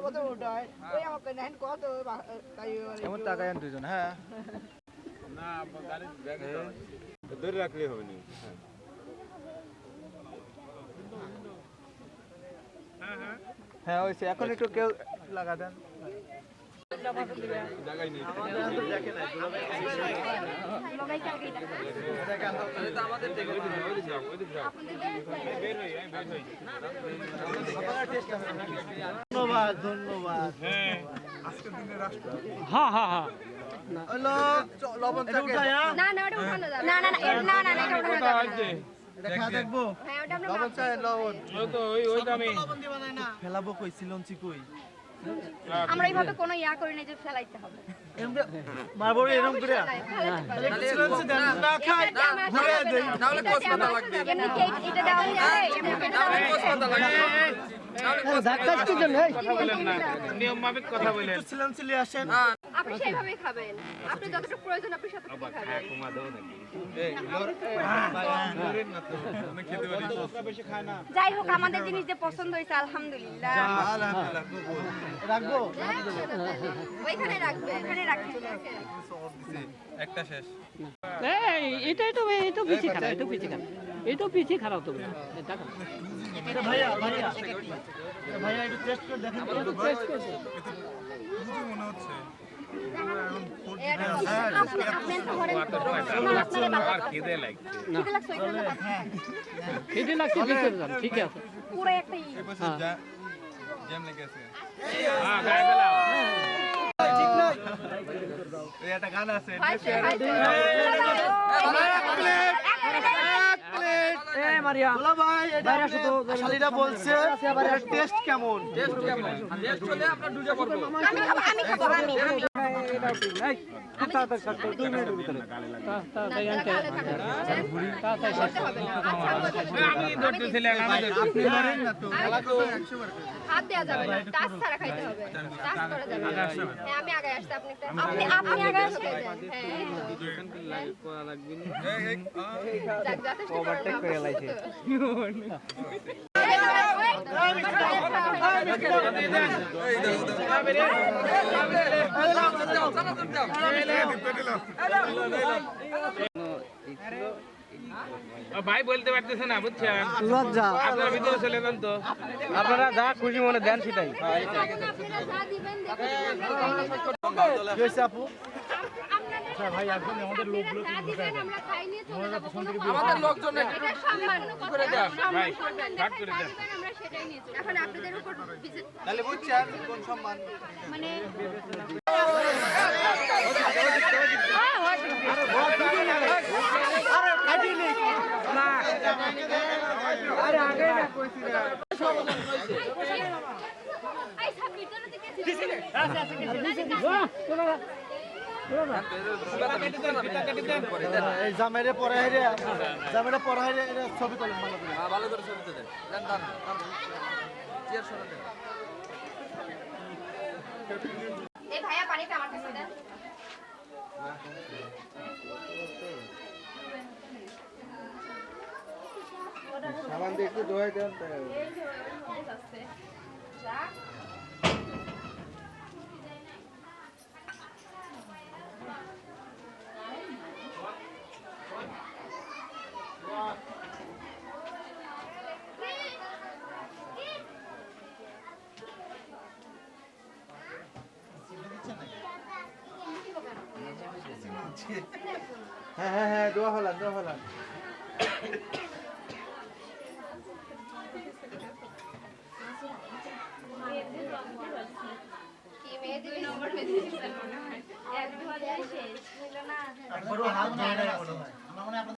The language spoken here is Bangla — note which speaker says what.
Speaker 1: প্রথম উঠায় ওই আমাকে নেন কত তাই
Speaker 2: এমন তাকায় দুজন হ্যাঁ
Speaker 3: না গাড়ি ব্যাগে ধরে রাখলে হবে না হ্যাঁ হ্যাঁ
Speaker 2: হ্যাঁ ওইসে এখন একটু কেউ লাগা দেন
Speaker 3: জায়গায় নেই আমাদের থেকে বের হই
Speaker 2: ধন্যবাদ ধন্যবাদ
Speaker 3: হ্যাঁ আজকের দিনে রাষ্ট্র
Speaker 4: হ্যাঁ হ্যাঁ হ্যাঁ
Speaker 2: হ্যালো লবণ থাকে
Speaker 5: না না ওটা উঠানো যাবে না না না এটা উঠানো যাবে
Speaker 2: এটা খাওয়া দেখবো
Speaker 5: হ্যাঁ ওটা আমরা
Speaker 2: লবণ চাই লবণ
Speaker 3: ওই তো ওই দামে
Speaker 2: লবণ দিবা না ফেলাবো কই সিলঞ্চি কই
Speaker 5: আমরা এইভাবে কোনো ইয়া করি না যে ফেলাইতে হবে
Speaker 2: এমনি মারবো এরকম করে সিলঞ্চি দেন না খাই ঘুরে দেই
Speaker 5: তাহলে কোস পাতা লাগবে এমনি কেক এটা দেওয়া যায় এমনি তাহলে কোস পাতা লাগবে
Speaker 4: ধাক্কা কি দেন এই
Speaker 3: কথা বলেন না নিয়ম মাফিক কথা বলেন
Speaker 2: সিলঞ্চি নিয়ে আসেন
Speaker 5: আপনি সেইভাবেই খাবেন আপনি যতটুকু প্রয়োজন আপনি ততটুকু খাবেন
Speaker 3: কমা দাও নাকি এই লরেন না তো আমি খেতে পারি লোকরা বেশি খায় না
Speaker 5: যাই হোক আমাদের জিনিস যে পছন্দ হয়েছে আলহামদুলিল্লাহ
Speaker 2: আলহামদুলিল্লাহ রাখবো
Speaker 5: ওইখানে রাখবে এখানে রাখেন
Speaker 3: একটা শেষ
Speaker 4: এই এটা বেশি খারাপ এটা বেশি খারাপ এটা বেশি খারাপ তো এটা খারাপ
Speaker 2: এটা ভাইয়া ভাইয়া ভাইয়া একটু টেস্ট করে দেখেন
Speaker 4: একটু টেস্ট করছে
Speaker 3: বুঝি মনে হচ্ছে খিদে লাগছে
Speaker 4: খেতে লাগছে ভিতরে যান ঠিক আছে
Speaker 5: পুরো একটা
Speaker 3: জ্যাম লেগেছে হ্যাঁ গায়ে ফেলাও
Speaker 2: ঠিক না
Speaker 3: এই একটা গান আছে
Speaker 4: এ মারিয়া
Speaker 2: বলা ভাই এটা শালিরা বলছে টেস্ট কেমন
Speaker 3: টেস্ট হলে আপনার দুজা করব
Speaker 5: আমি খাবো আমি
Speaker 4: দুই মিনিটের ভিতরে তাই আনতে
Speaker 3: আমি ধরতেছিলাম
Speaker 2: আপনি ধরেন না তো
Speaker 5: হাত দেওয়া যাবে না টাচ ছাড়া খাইতে হবে টাচ করা যাবে না হ্যাঁ আমি আগে আসতে আপনি আপনি আগে আসতে হ্যাঁ
Speaker 3: করা লাগবে
Speaker 5: ওভারটেক করে লাইছে
Speaker 3: ভাই বলতে পারতেছে না বুঝছেন
Speaker 2: লজ্জা
Speaker 3: আপনার ভিতরে চলে যান তো
Speaker 2: আপনারা যা খুশি মনে দেন সেটাই
Speaker 5: আপনারা যা দিবেন দেখেন
Speaker 2: কি হয়েছে আপু
Speaker 5: ভাই এখন আমাদের লোকগুলো আমরা খাই নিয়ে চলে যাব
Speaker 3: আমাদের লোকজন
Speaker 5: এটা সম্মান
Speaker 3: করে দেন ভাই
Speaker 5: সম্মান
Speaker 3: কাট করে দেন
Speaker 5: আমরা সেটাই নিয়ে চলে এখন আপনাদের উপর ভিজিট
Speaker 2: তাহলে বুঝছেন কোন সম্মান
Speaker 5: মানে
Speaker 2: আরে কাটিনি না আরে আগে না কইছি না
Speaker 5: এই সব ভিতরে থেকে
Speaker 2: এই জামেরে পরে হাইরে জামেরে পরে হাইরে এটা ছবি তোলেন ভালো করে
Speaker 3: ভালো করে ছবি তুলে দেন দান চেয়ার সরা দেন
Speaker 5: এই ভাইয়া পানিটা আমার কাছে দেন
Speaker 2: সাবান দিয়ে একটু ধোয়া দেন হ্যাঁ হ্যাঁ হ্যাঁ দোয়া হলাম
Speaker 5: কি মেহেদি নম্বর মেহেদি মনে হয় এক 2000 শেষ হলো না
Speaker 2: একবারও হাত ধরে না মনে হয়